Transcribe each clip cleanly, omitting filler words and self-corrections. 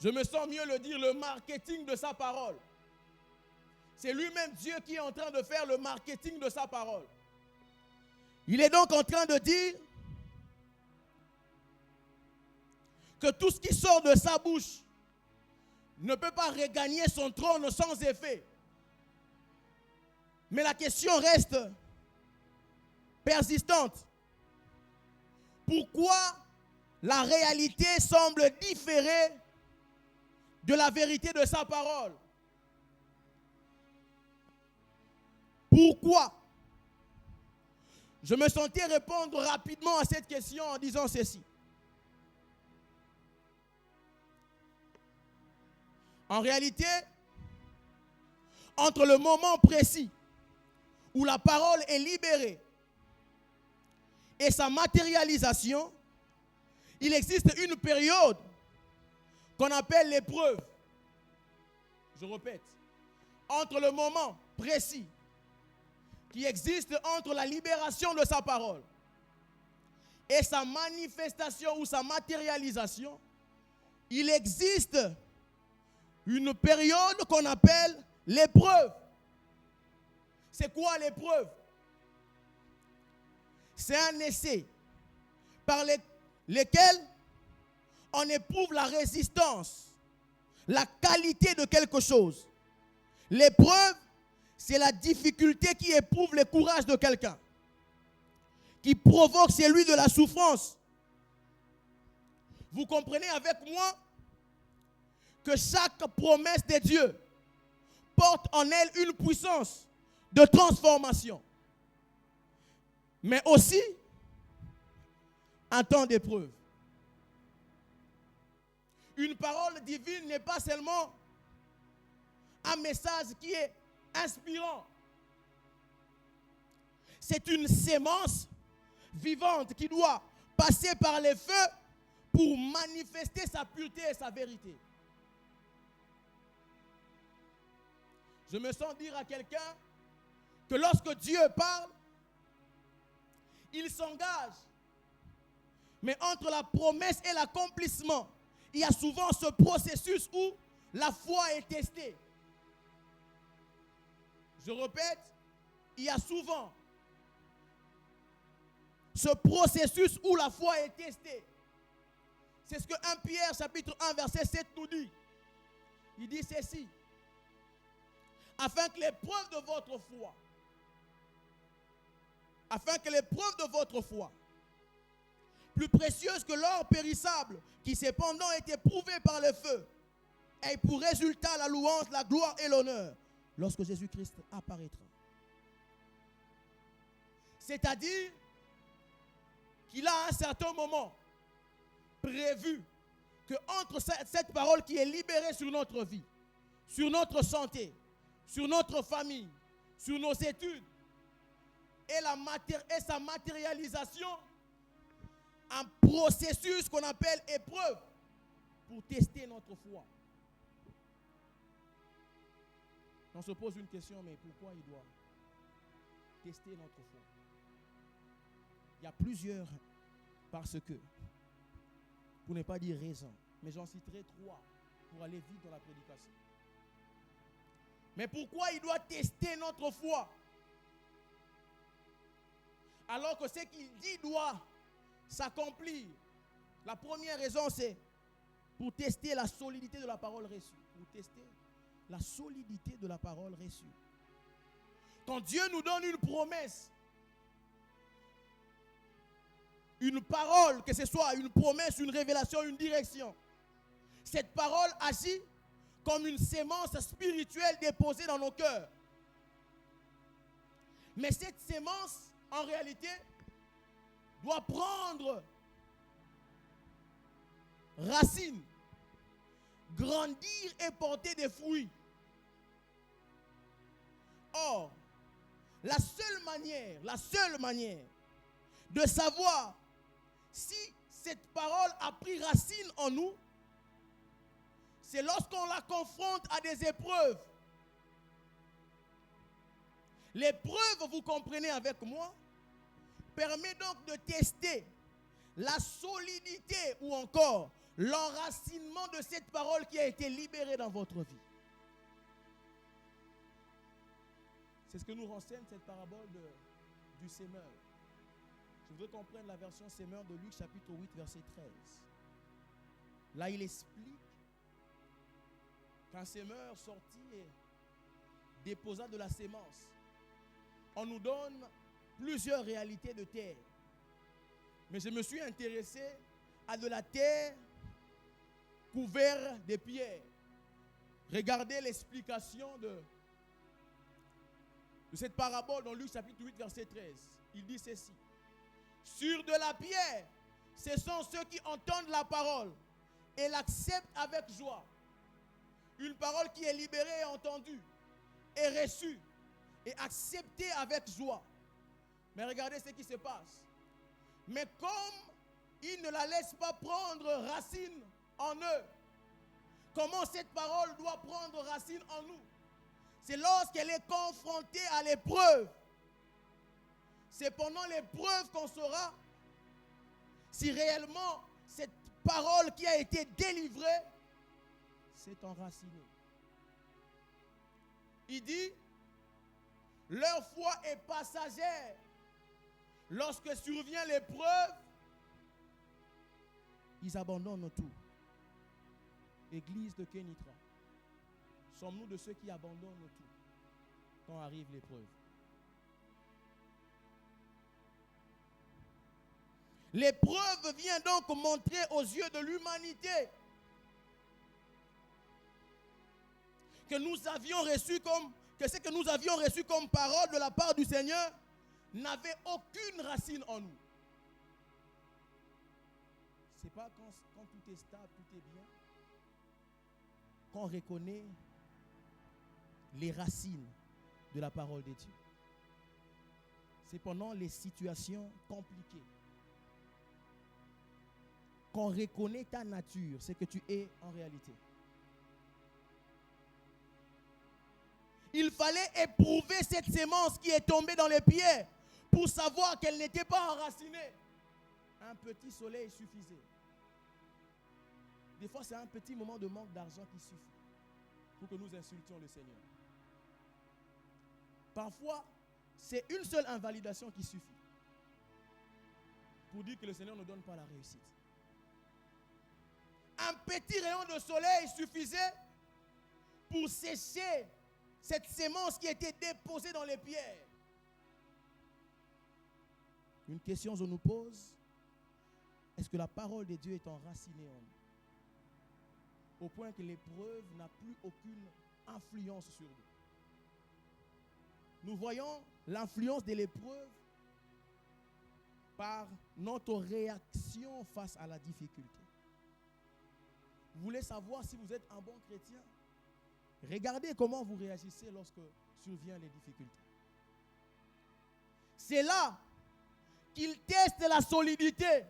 Je me sens mieux le dire, le marketing de sa parole. C'est lui-même Dieu qui est en train de faire le marketing de sa parole. Il est donc en train de dire que tout ce qui sort de sa bouche ne peut pas regagner son trône sans effet. Mais la question reste persistante. Pourquoi la réalité semble différer de la vérité de sa parole? Pourquoi? Je me sentais répondre rapidement à cette question en disant ceci. En réalité, entre le moment précis où la parole est libérée et sa matérialisation, il existe une période qu'on appelle l'épreuve. Je répète, entre le moment précis qui existe entre la libération de sa parole et sa manifestation ou sa matérialisation, il existe une période qu'on appelle l'épreuve. C'est quoi l'épreuve? C'est un essai par lequel on éprouve la résistance, la qualité de quelque chose. L'épreuve, c'est la difficulté qui éprouve le courage de quelqu'un, qui provoque chez lui de la souffrance. Vous comprenez avec moi que chaque promesse de Dieu porte en elle une puissance de transformation, mais aussi un temps d'épreuve. Une parole divine n'est pas seulement un message qui est inspirant. C'est une sémence vivante qui doit passer par les feux pour manifester sa pureté et sa vérité. Je me sens dire à quelqu'un que lorsque Dieu parle, il s'engage. Mais entre la promesse et l'accomplissement, il y a souvent ce processus où la foi est testée. Je répète, il y a souvent ce processus où la foi est testée. C'est ce que 1 Pierre chapitre 1 verset 7 nous dit. Il dit ceci. Afin que l'épreuve de votre foi, plus précieuse que l'or périssable, qui cependant est éprouvé par le feu, ait pour résultat la louange, la gloire et l'honneur, lorsque Jésus-Christ apparaîtra. C'est-à-dire qu'il a à un certain moment prévu que entre cette parole qui est libérée sur notre vie, sur notre santé, sur notre famille, sur nos études, et sa matérialisation, un processus qu'on appelle épreuve pour tester notre foi. On se pose une question, mais pourquoi il doit tester notre foi? Il y a plusieurs, parce que, pour ne pas dire raison, mais j'en citerai 3 pour aller vite dans la prédication. Mais pourquoi il doit tester notre foi? Alors que ce qu'il dit doit s'accomplir. La première raison, c'est pour tester la solidité de la parole reçue. Pour tester la solidité de la parole reçue. Quand Dieu nous donne une promesse, une parole, que ce soit une promesse, une révélation, une direction, cette parole agit comme une sémence spirituelle déposée dans nos cœurs. Mais cette sémence, en réalité, doit prendre racine, grandir et porter des fruits. Or, la seule manière de savoir si cette parole a pris racine en nous, c'est lorsqu'on la confronte à des épreuves. L'épreuve, vous comprenez avec moi, permet donc de tester la solidité ou encore l'enracinement de cette parole qui a été libérée dans votre vie. C'est ce que nous renseigne cette parabole du semeur. Je voudrais qu'on prenne la version semeur de Luc chapitre 8 verset 13. Là il explique qu'un semeur sortit et déposa de la sémence. On nous donne plusieurs réalités de terre. Mais je me suis intéressé à de la terre couverte de pierres. Regardez l'explication de cette parabole dans Luc chapitre 8 verset 13. Il dit ceci. Sur de la pierre, ce sont ceux qui entendent la parole et l'acceptent avec joie. Une parole qui est libérée et entendue, est reçue et acceptée avec joie. Mais regardez ce qui se passe. Mais comme ils ne la laissent pas prendre racine en eux, comment cette parole doit prendre racine en nous? C'est lorsqu'elle est confrontée à l'épreuve. C'est pendant l'épreuve qu'on saura si réellement cette parole qui a été délivrée s'est enracinée. Il dit, leur foi est passagère. Lorsque survient l'épreuve, ils abandonnent tout. Église de Kenitra, sommes-nous de ceux qui abandonnent tout quand arrive l'épreuve? L'épreuve vient donc montrer aux yeux de l'humanité que ce que nous avions reçu comme parole de la part du Seigneur n'avait aucune racine en nous. C'est pas quand tout est stable, tout est bien, qu'on reconnaît les racines de la parole de Dieu. C'est pendant les situations compliquées qu'on reconnaît ta nature, ce que tu es en réalité. Il fallait éprouver cette sémence qui est tombée dans les pierres pour savoir qu'elle n'était pas enracinée. Un petit soleil suffisait. Des fois, c'est un petit moment de manque d'argent qui suffit pour que nous insultions le Seigneur. Parfois, c'est une seule invalidation qui suffit pour dire que le Seigneur ne donne pas la réussite. Un petit rayon de soleil suffisait pour sécher cette sémence qui était déposée dans les pierres. Une question je nous pose, est-ce que la parole de Dieu est enracinée en nous, au point que l'épreuve n'a plus aucune influence sur nous? Nous voyons l'influence de l'épreuve par notre réaction face à la difficulté. Vous voulez savoir si vous êtes un bon chrétien? Regardez comment vous réagissez lorsque surviennent les difficultés. C'est là qu'il teste la solidité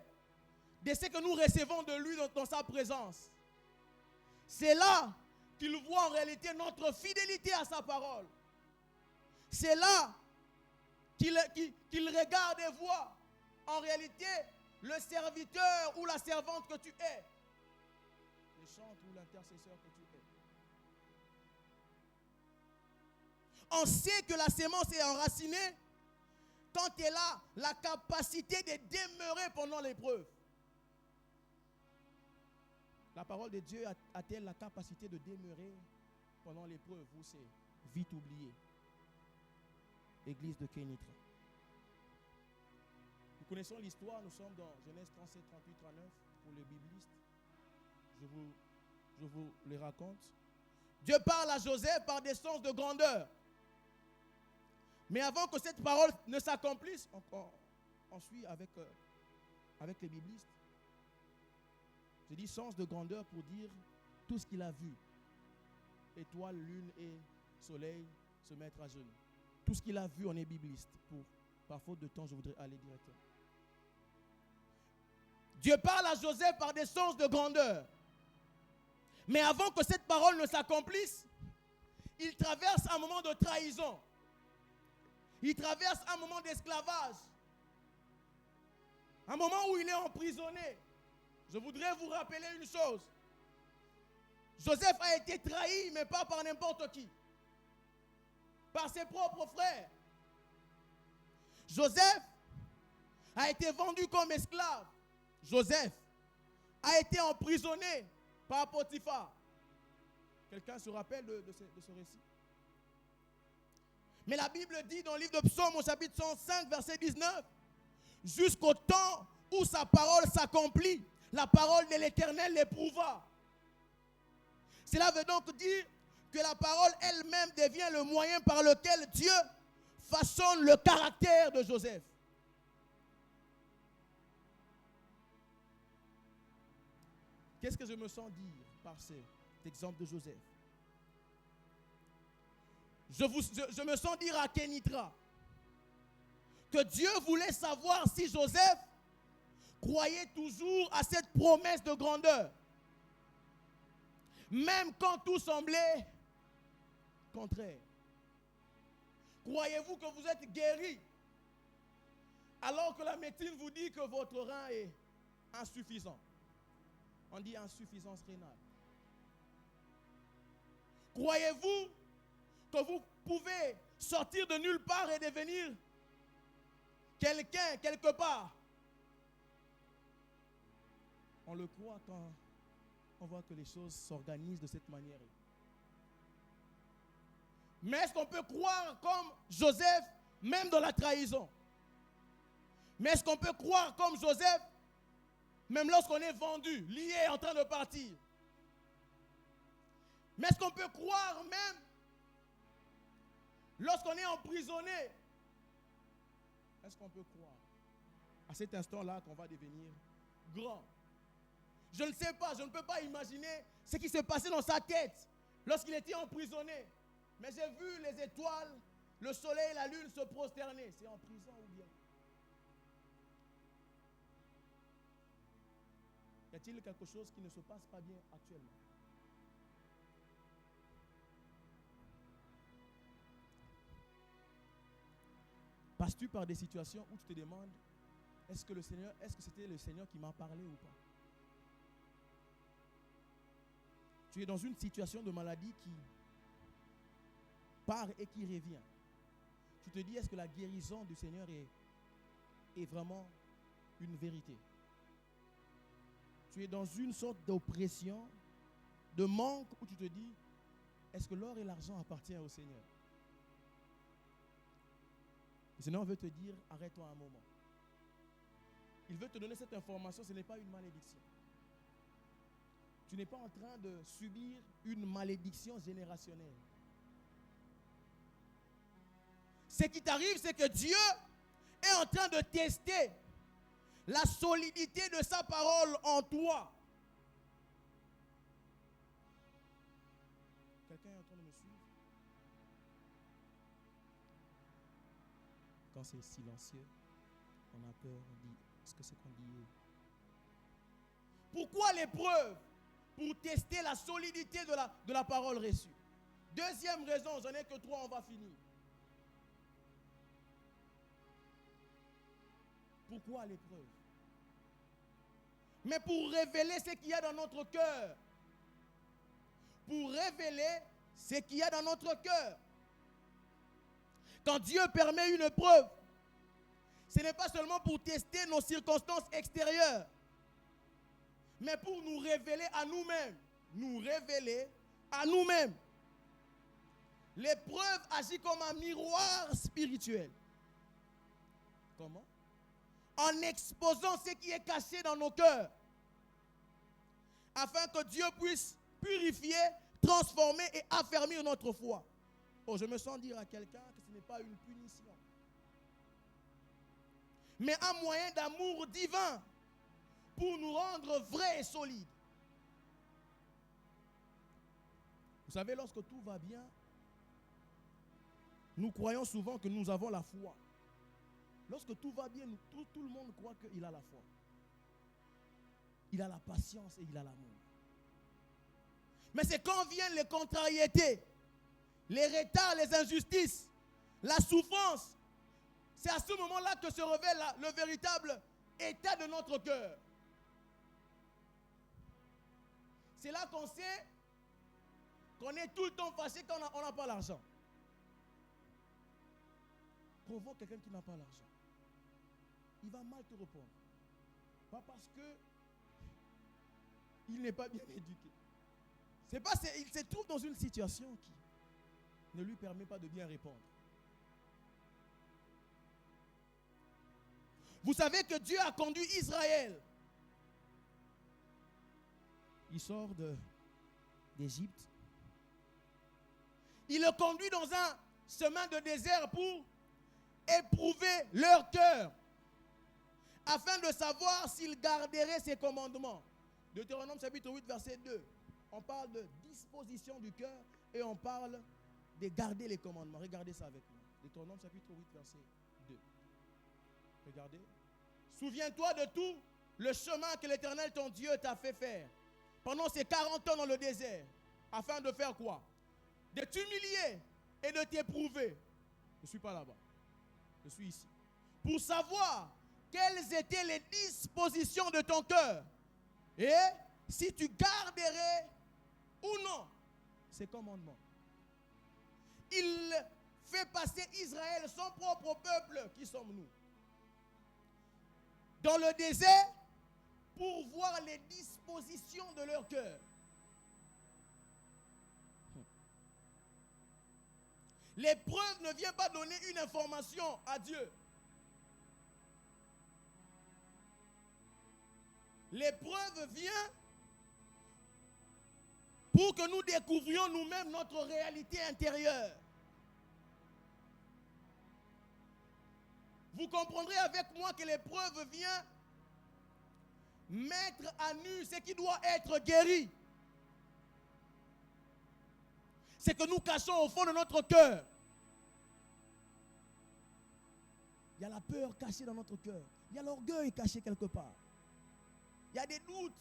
de ce que nous recevons de lui dans sa présence. C'est là qu'il voit en réalité notre fidélité à sa parole. C'est là qu'il regarde et voit en réalité le serviteur ou la servante que tu es, le chantre ou l'intercesseur que tu es. On sait que la sémence est enracinée quand elle a la capacité de demeurer pendant l'épreuve. La parole de Dieu a-t-elle la capacité de demeurer pendant l'épreuve ou c'est vite oublié? Église de Kenitra. Nous connaissons l'histoire, nous sommes dans Genèse 37, 38, 39 pour les biblistes. Je vous les raconte. Dieu parle à Joseph par des sens de grandeur. Mais avant que cette parole ne s'accomplisse, on suit avec les biblistes. Je dis sens de grandeur pour dire tout ce qu'il a vu. Étoile, lune et soleil se mettre à genoux. Tout ce qu'il a vu, on est bibliste. Par faute de temps, je voudrais aller directement. Dieu parle à Joseph par des sens de grandeur. Mais avant que cette parole ne s'accomplisse, il traverse un moment de trahison. Il traverse un moment d'esclavage. Un moment où il est emprisonné. Je voudrais vous rappeler une chose. Joseph a été trahi, mais pas par n'importe qui. Par ses propres frères. Joseph a été vendu comme esclave. Joseph a été emprisonné par Potiphar. Quelqu'un se rappelle de ce récit? Mais la Bible dit dans le livre de Psaume au chapitre 105, verset 19, jusqu'au temps où sa parole s'accomplit, la parole de l'Éternel l'éprouva. Cela veut donc dire que la parole elle-même devient le moyen par lequel Dieu façonne le caractère de Joseph. Qu'est-ce que je me sens dire par cet exemple de Joseph? Je me sens dire à Kenitra que Dieu voulait savoir si Joseph croyait toujours à cette promesse de grandeur. Même quand tout semblait contraire. Croyez-vous que vous êtes guéri alors que la médecine vous dit que votre rein est insuffisant? On dit insuffisance rénale. Croyez-vous que vous pouvez sortir de nulle part et devenir quelqu'un quelque part? On le croit quand on voit que les choses s'organisent de cette manière. Mais est-ce qu'on peut croire comme Joseph, même dans la trahison? Mais est-ce qu'on peut croire comme Joseph, même lorsqu'on est vendu, lié, en train de partir? Mais est-ce qu'on peut croire même lorsqu'on est emprisonné? Est-ce qu'on peut croire à cet instant-là qu'on va devenir grand? Je ne sais pas, je ne peux pas imaginer ce qui s'est passé dans sa tête lorsqu'il était emprisonné. Mais j'ai vu les étoiles, le soleil et la lune se prosterner. C'est en prison ou bien? Y a-t-il quelque chose qui ne se passe pas bien actuellement? Passes-tu par des situations où tu te demandes, est-ce que c'était le Seigneur qui m'a parlé ou pas? Tu es dans une situation de maladie qui part et qui revient. Tu te dis, est-ce que la guérison du Seigneur est vraiment une vérité? Tu es dans une sorte d'oppression, de manque, où tu te dis, est-ce que l'or et l'argent appartiennent au Seigneur? Le Seigneur veut te dire, arrête-toi un moment. Il veut te donner cette information, ce n'est pas une malédiction. Tu n'es pas en train de subir une malédiction générationnelle. Ce qui t'arrive, c'est que Dieu est en train de tester la solidité de sa parole en toi. Quelqu'un est en train de me suivre? Quand c'est silencieux, on a peur, on dit, est-ce que c'est qu'on dit? Pourquoi l'épreuve? Pour tester la solidité de la parole reçue. Deuxième raison, j'en ai que 3, on va finir. Pourquoi l'épreuve? Mais pour révéler ce qu'il y a dans notre cœur. Pour révéler ce qu'il y a dans notre cœur. Quand Dieu permet une épreuve, ce n'est pas seulement pour tester nos circonstances extérieures, mais pour nous révéler à nous-mêmes. Nous révéler à nous-mêmes. L'épreuve agit comme un miroir spirituel. Comment? En exposant ce qui est caché dans nos cœurs. Afin que Dieu puisse purifier, transformer et affermir notre foi. Oh, je me sens dire à quelqu'un que ce n'est pas une punition, mais un moyen d'amour divin pour nous rendre vrais et solides. Vous savez, lorsque tout va bien, nous croyons souvent que nous avons la foi. Lorsque tout va bien, tout le monde croit qu'il a la foi. Il a la patience et il a l'amour. Mais c'est quand viennent les contrariétés, les retards, les injustices, la souffrance. C'est à ce moment-là que se révèle le véritable état de notre cœur. C'est là qu'on sait qu'on est tout le temps fâché quand on n'a pas l'argent. Provoque quelqu'un qui n'a pas l'argent. Il va mal te répondre. Pas parce que il n'est pas bien éduqué. C'est parce qu'il se trouve dans une situation qui ne lui permet pas de bien répondre. Vous savez que Dieu a conduit Israël. Il sort d'Égypte. Il le conduit dans un chemin de désert pour éprouver leur cœur, afin de savoir s'ils garderaient ses commandements. Deutéronome chapitre 8, verset 2. On parle de disposition du cœur et on parle de garder les commandements. Regardez ça avec moi. Deutéronome chapitre 8, verset 2. Regardez. Souviens-toi de tout le chemin que l'Éternel ton Dieu t'a fait faire pendant ces 40 ans dans le désert, afin de faire quoi? De t'humilier et de t'éprouver. Je ne suis pas là-bas. Je suis ici. Pour savoir quelles étaient les dispositions de ton cœur et si tu garderais ou non ces commandements. Il fait passer Israël, son propre peuple, qui sommes-nous, dans le désert pour voir les dispositions de leur cœur. L'épreuve ne vient pas donner une information à Dieu. L'épreuve vient pour que nous découvrions nous-mêmes notre réalité intérieure. Vous comprendrez avec moi que l'épreuve vient mettre à nu ce qui doit être guéri. C'est que nous cachons au fond de notre cœur. Il y a la peur cachée dans notre cœur. Il y a l'orgueil caché quelque part. Il y a des doutes.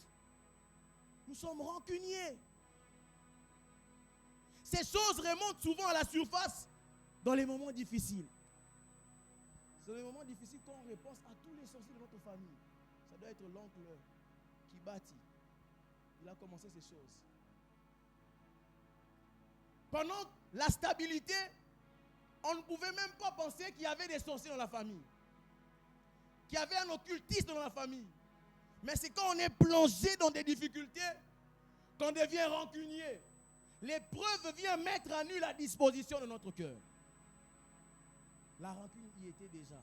Nous sommes rancuniers. Ces choses remontent souvent à la surface dans les moments difficiles. C'est dans les moments difficiles qu'on repense à tous les sorciers de notre famille. Ça doit être l'oncle qui bâtit. Il a commencé ces choses. Pendant la stabilité, on ne pouvait même pas penser qu'il y avait des sorciers dans la famille, qu'il y avait un occultiste dans la famille. Mais c'est quand on est plongé dans des difficultés qu'on devient rancunier. L'épreuve vient mettre à nu la disposition de notre cœur. La rancune y était déjà.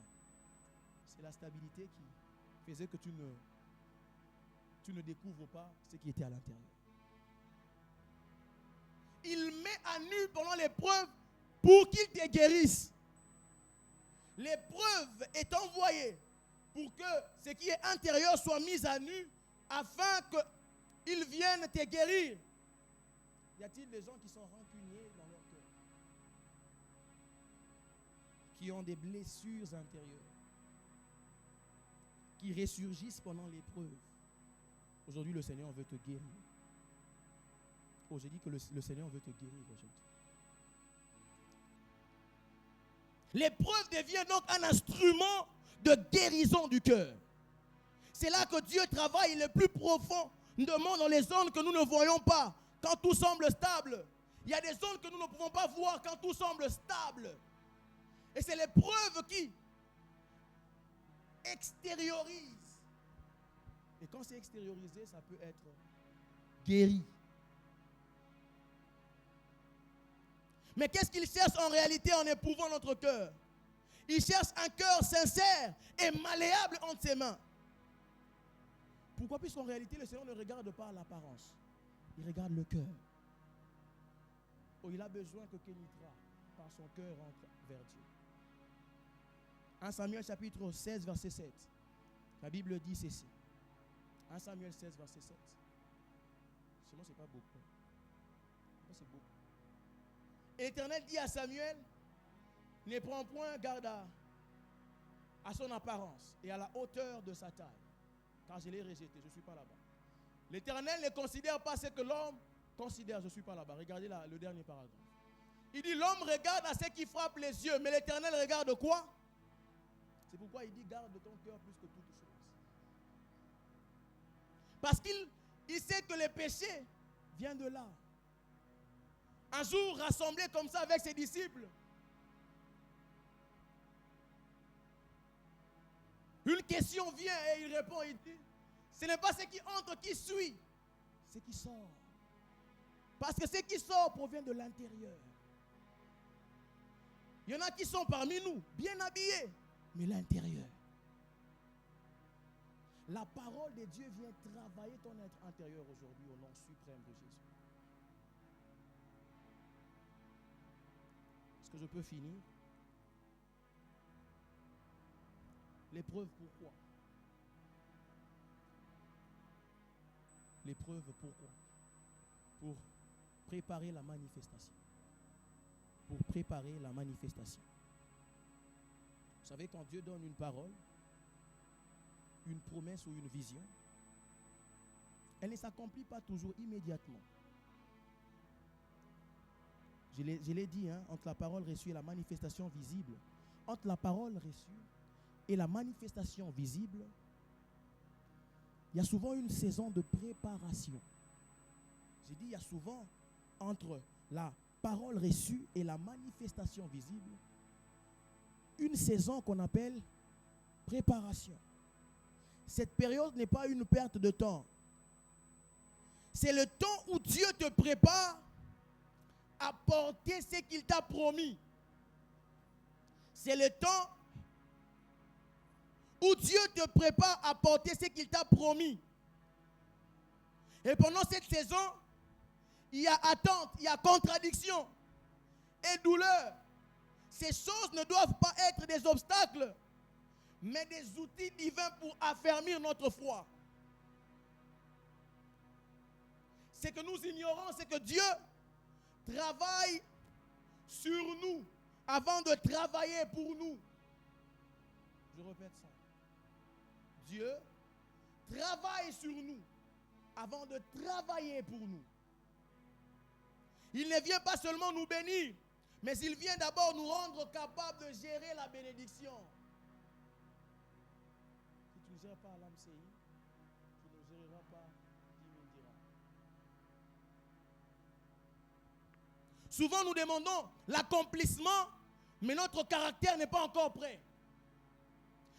C'est la stabilité qui faisait que tu ne découvres pas ce qui était à l'intérieur. Il met à nu pendant l'épreuve pour qu'il te guérisse. L'épreuve est envoyée pour que ce qui est intérieur soit mis à nu afin qu'il vienne te guérir. Y a-t-il des gens qui sont rancuniers dans leur cœur? Qui ont des blessures intérieures? Qui ressurgissent pendant l'épreuve? Aujourd'hui, le Seigneur veut te guérir. Oh, j'ai dit que le Seigneur veut te guérir aujourd'hui. L'épreuve devient donc un instrument de guérison du cœur. C'est là que Dieu travaille le plus profondément dans les zones que nous ne voyons pas. Quand tout semble stable, il y a des zones que nous ne pouvons pas voir quand tout semble stable. Et c'est l'épreuve qui extériorise. Et quand c'est extériorisé, ça peut être guéri. Mais qu'est-ce qu'il cherche en réalité en éprouvant notre cœur? Il cherche un cœur sincère et malléable entre ses mains. Pourquoi? Puisqu'en réalité, le Seigneur ne regarde pas l'apparence. Il regarde le cœur. Oh, il a besoin que Kénitra, par son cœur, entre vers Dieu. 1 Samuel chapitre 16, verset 7. La Bible dit ceci. 1 Samuel 16, verset 7. Sinon, ce n'est pas beaucoup. C'est beaucoup. Et l'Éternel dit à Samuel, ne prends point garde à son apparence et à la hauteur de sa taille, car je l'ai rejeté, je ne suis pas là-bas. L'Éternel ne considère pas ce que l'homme considère, je ne suis pas là-bas. Regardez le dernier paragraphe. Il dit, l'homme regarde à ce qui frappe les yeux, mais l'Éternel regarde quoi? C'est pourquoi il dit, garde ton cœur plus que toute chose. Parce qu'il sait que les péchés vient de là. Un jour, rassemblé comme ça avec ses disciples, une question vient et il répond, il dit, ce n'est pas ce qui entre qui suit, c'est ce qui sort. Parce que ce qui sort provient de l'intérieur. Il y en a qui sont parmi nous, bien habillés, mais l'intérieur. La parole de Dieu vient travailler ton être intérieur aujourd'hui au nom suprême de Jésus. Est-ce que je peux finir? L'épreuve pourquoi? L'épreuve pourquoi? Pour préparer la manifestation. Pour préparer la manifestation. Vous savez, quand Dieu donne une parole, une promesse ou une vision, elle ne s'accomplit pas toujours immédiatement. Je l'ai dit, entre la parole reçue et la manifestation visible, entre la parole reçue et la manifestation visible, il y a souvent une saison de préparation. J'ai dit, il y a souvent entre la parole reçue et la manifestation visible, une saison qu'on appelle préparation. Cette période n'est pas une perte de temps. C'est le temps où Dieu te prépare à porter ce qu'il t'a promis. C'est le temps où Dieu te prépare à porter ce qu'il t'a promis. Et pendant cette saison, il y a attente, il y a contradiction et douleur. Ces choses ne doivent pas être des obstacles, mais des outils divins pour affermir notre foi. Ce que nous ignorons, c'est que Dieu travaille sur nous avant de travailler pour nous. Je répète ça. Dieu travaille sur nous avant de travailler pour nous. Il ne vient pas seulement nous bénir, mais il vient d'abord nous rendre capables de gérer la bénédiction. Si tu ne gères pas l'AMCI, tu ne géreras pas 10 000 dirhams. Souvent nous demandons l'accomplissement, mais notre caractère n'est pas encore prêt.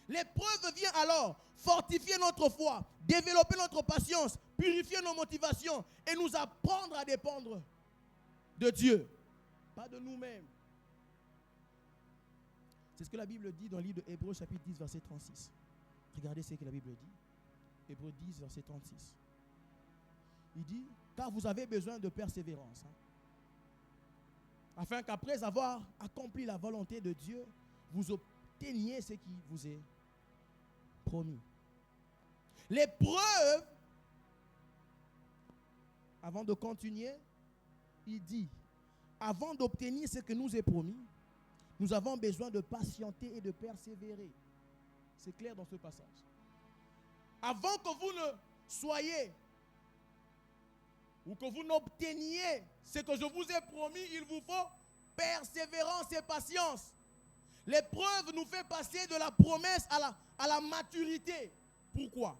L'épreuve vient alors fortifier notre foi, développer notre patience, purifier nos motivations et nous apprendre à dépendre de Dieu, pas de nous-mêmes. C'est ce que la Bible dit dans le livre de Hébreux chapitre 10 verset 36. Regardez ce que la Bible dit. Hébreux 10 verset 36. Il dit, car vous avez besoin de persévérance, afin qu'après avoir accompli la volonté de Dieu, vous obteniez ce qui vous est promis. L'épreuve, avant de continuer, il dit, avant d'obtenir ce que nous est promis, nous avons besoin de patienter et de persévérer. C'est clair dans ce passage. Avant que vous ne soyez ou que vous n'obteniez ce que je vous ai promis, il vous faut persévérance et patience. L'épreuve nous fait passer de la promesse à la maturité. Pourquoi?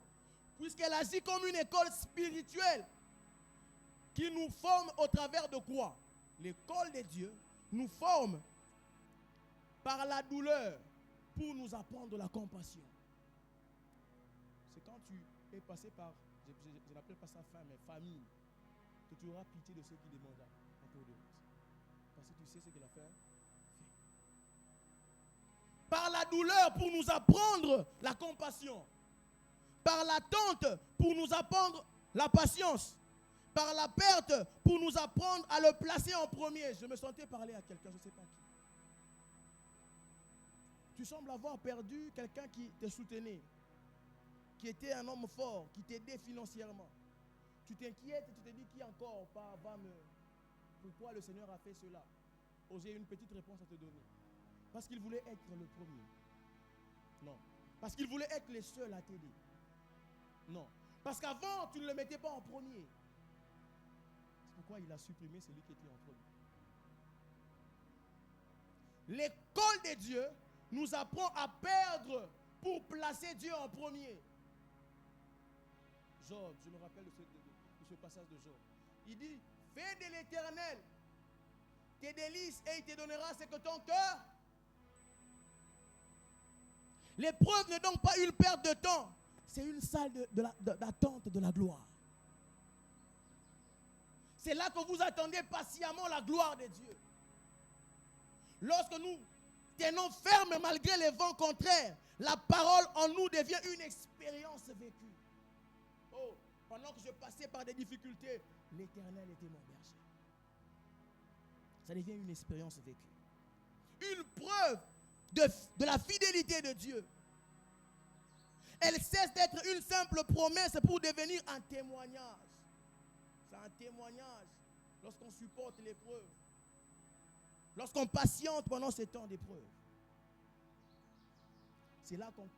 Puisqu'elle agit comme une école spirituelle qui nous forme au travers de quoi? L'école de Dieu nous forme par la douleur pour nous apprendre la compassion. C'est quand tu es passé par, je n'appelle pas ça faim, mais famine, que tu auras pitié de ceux qui demandent en cours de route. Parce que tu sais ce qu'il a fait. Par la douleur pour nous apprendre la compassion. Par l'attente pour nous apprendre la patience. Par la perte pour nous apprendre à le placer en premier. Je me sentais parler à quelqu'un, je ne sais pas qui. Tu sembles avoir perdu quelqu'un qui te soutenait, qui était un homme fort, qui t'aidait financièrement. Tu t'inquiètes et tu te dis qui encore va me... Pourquoi le Seigneur a fait cela? Oh, j'ai une petite réponse à te donner. Parce qu'il voulait être le premier. Non. Parce qu'il voulait être le seul à t'aider. Non. Parce qu'avant, tu ne le mettais pas en premier. C'est pourquoi il a supprimé celui qui était en premier. L'école de Dieu nous apprend à perdre pour placer Dieu en premier. Job, je me rappelle de ce passage de Job. Il dit, fais de l'Éternel tes délices et il te donnera ce que ton cœur. L'épreuve n'est donc pas une perte de temps. C'est une salle d'attente de la gloire. C'est là que vous attendez patiemment la gloire de Dieu. Lorsque nous tenons ferme malgré les vents contraires, la parole en nous devient une expérience vécue. Oh, pendant que je passais par des difficultés, l'Éternel était mon berger. Ça devient une expérience vécue. Une preuve de la fidélité de Dieu. Elle cesse d'être une simple promesse pour devenir un témoignage. C'est un témoignage lorsqu'on supporte l'épreuve. Lorsqu'on patiente pendant ces temps d'épreuve. C'est là qu'on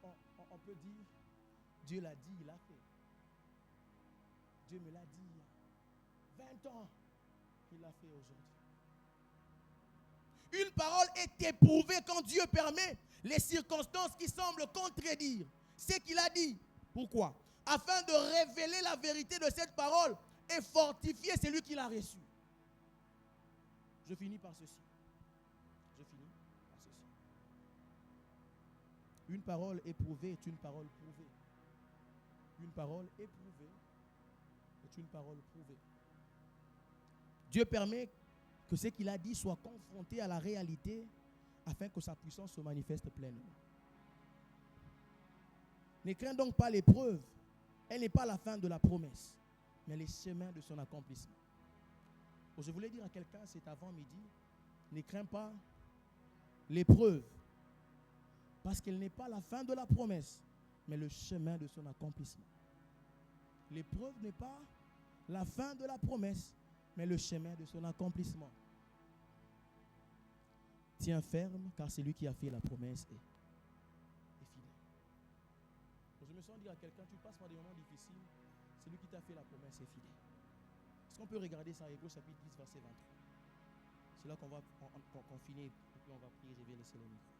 peut dire, Dieu l'a dit, il l'a fait. Dieu me l'a dit il y a 20 ans, il l'a fait aujourd'hui. Une parole est éprouvée quand Dieu permet les circonstances qui semblent contredire ce qu'il a dit. Pourquoi? Afin de révéler la vérité de cette parole et fortifier celui qui l'a reçue. Je finis par ceci. Une parole éprouvée est une parole prouvée. Une parole éprouvée est une parole prouvée. Dieu permet que ce qu'il a dit soit confronté à la réalité afin que sa puissance se manifeste pleinement. Ne crains donc pas l'épreuve. Elle n'est pas la fin de la promesse, mais les chemins de son accomplissement. Je voulais dire à quelqu'un cet avant-midi, ne crains pas l'épreuve, parce qu'elle n'est pas la fin de la promesse, mais le chemin de son accomplissement. L'épreuve n'est pas la fin de la promesse, mais le chemin de son accomplissement. Tiens ferme, car celui qui a fait la promesse est fidèle. Je me sens dire à quelqu'un, tu passes par des moments difficiles, celui qui t'a fait la promesse est fidèle. Est-ce qu'on peut regarder ça, Hébreux chapitre 10, verset 23? C'est là qu'on va finir, et puis on va prier, je vais laisser le micro.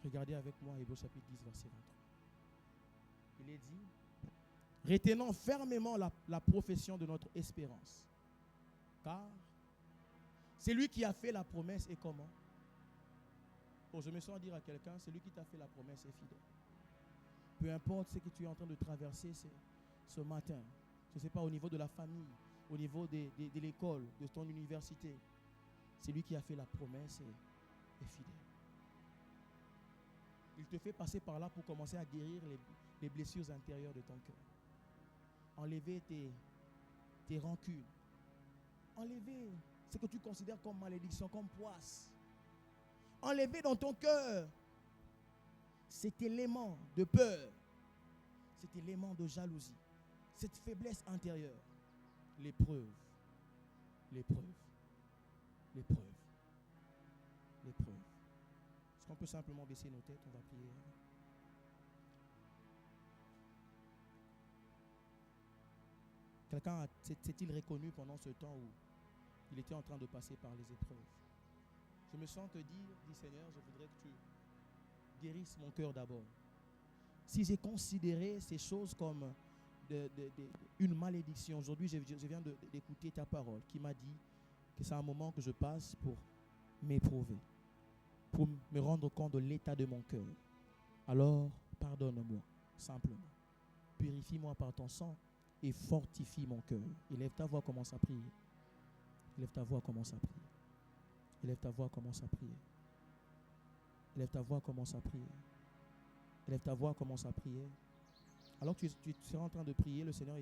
Regardez avec moi Hébreux chapitre 10, verset 23. Il est dit, retenons fermement la profession de notre espérance. Car celui qui a fait la promesse est comment? Je me sens dire à quelqu'un, celui qui t'a fait la promesse est fidèle. Peu importe ce que tu es en train de traverser ce matin, je ne sais pas, au niveau de la famille, au niveau de l'école, de ton université, celui qui a fait la promesse est fidèle. Il te fait passer par là pour commencer à guérir les blessures intérieures de ton cœur. Enlever tes rancunes. Enlever ce que tu considères comme malédiction, comme poisse. Enlever dans ton cœur cet élément de peur, cet élément de jalousie, cette faiblesse intérieure. L'épreuve. Est-ce qu'on peut simplement baisser nos têtes? On va prier. Quelqu'un s'est-il reconnu pendant ce temps où il était en train de passer par les épreuves? Je me sens te dire, dit Seigneur, je voudrais que tu guérisses mon cœur d'abord. Si j'ai considéré ces choses comme une malédiction, aujourd'hui je viens d'écouter ta parole qui m'a dit que c'est un moment que je passe pour m'éprouver, pour me rendre compte de l'état de mon cœur. Alors, pardonne-moi, simplement. Purifie-moi par ton sang et fortifie mon cœur. Élève ta voix, commence à prier. Élève ta voix, commence à prier. Élève ta voix, commence à prier. Élève ta voix, commence à prier. Élève ta voix, commence à prier. Alors que tu seras en train de prier, le Seigneur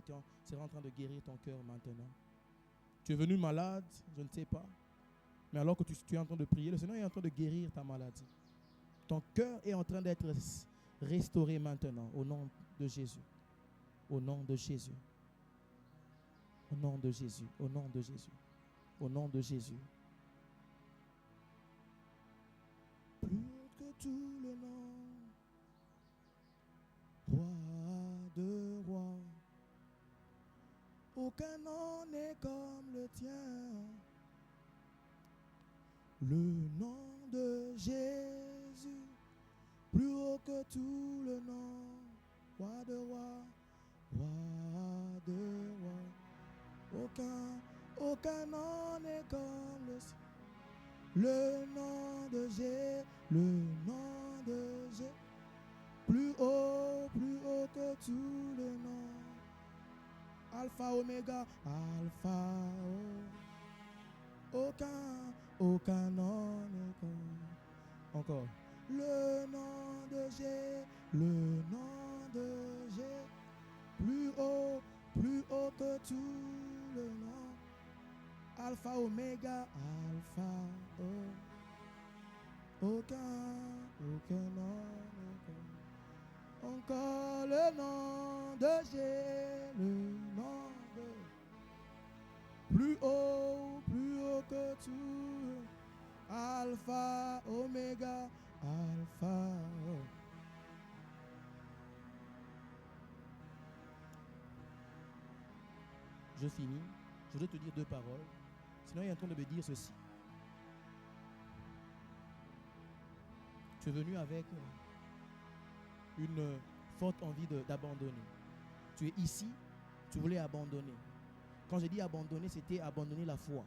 sera en train de guérir ton cœur maintenant. Tu es venu malade, je ne sais pas. Mais alors que tu es en train de prier, le Seigneur est en train de guérir ta maladie. Ton cœur est en train d'être restauré maintenant, au nom de Jésus. Au nom de Jésus. Au nom de Jésus. Au nom de Jésus. Au nom de Jésus. Plus haut que tout le nom, roi de rois, aucun nom n'est comme le tien. Le nom de Jésus, plus haut que tout le nom, roi de rois, roi de rois, le nom de Jésus, le nom de Jésus. Plus haut que tous les noms. Alpha, Oméga, Alpha, aucun nom n'est comme. Encore. Le nom de Jésus, le nom de Jésus. Plus haut que tous les noms. Alpha, Oméga, Alpha, aucun nom n'est comme. Encore le nom de Jésus, le nom de plus haut que tout. Alpha, Oméga, Alpha. Je finis. Je dois te dire deux paroles. Sinon, il est en train de me dire ceci. Tu es venu avec une forte envie d'abandonner. Tu es ici, tu voulais abandonner. Quand j'ai dit abandonner, c'était abandonner la foi.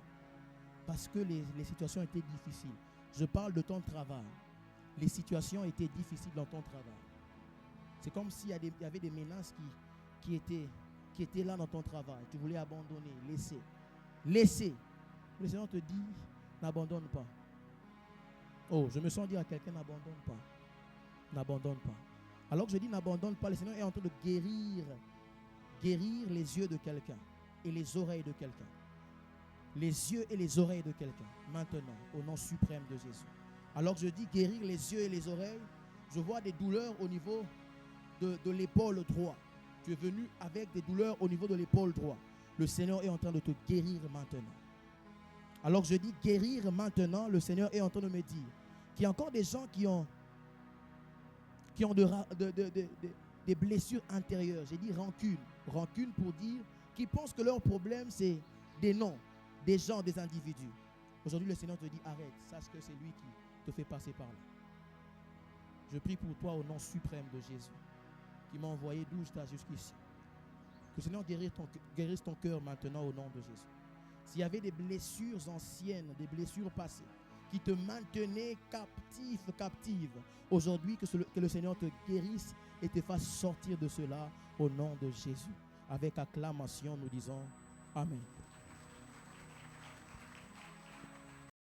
Parce que les situations étaient difficiles. Je parle de ton travail. Les situations étaient difficiles dans ton travail. C'est comme s'il y avait des menaces qui étaient là dans ton travail. Tu voulais abandonner, laisser. Le Seigneur te dit, n'abandonne pas. Oh, je me sens dire à quelqu'un, n'abandonne pas. N'abandonne pas. Alors que je dis n'abandonne pas, le Seigneur est en train de guérir les yeux de quelqu'un et les oreilles de quelqu'un. Les yeux et les oreilles de quelqu'un, maintenant, au nom suprême de Jésus. Alors que je dis guérir les yeux et les oreilles, je vois des douleurs au niveau de l'épaule droite. Tu es venu avec des douleurs au niveau de l'épaule droite. Le Seigneur est en train de te guérir maintenant. Alors que je dis guérir maintenant, le Seigneur est en train de me dire qu'il y a encore des gens qui ont des blessures intérieures. J'ai dit rancune. Rancune pour dire qu'ils pensent que leur problème, c'est des noms, des gens, des individus. Aujourd'hui, le Seigneur te dit arrête. Sache que c'est lui qui te fait passer par là. Je prie pour toi au nom suprême de Jésus, qui m'a envoyé d'où j'étais jusqu'ici. Que le Seigneur guérisse ton cœur maintenant au nom de Jésus. S'il y avait des blessures anciennes, des blessures passées, qui te maintenaient captive, aujourd'hui que le Seigneur te guérisse et te fasse sortir de cela au nom de Jésus. Avec acclamation, nous disons Amen.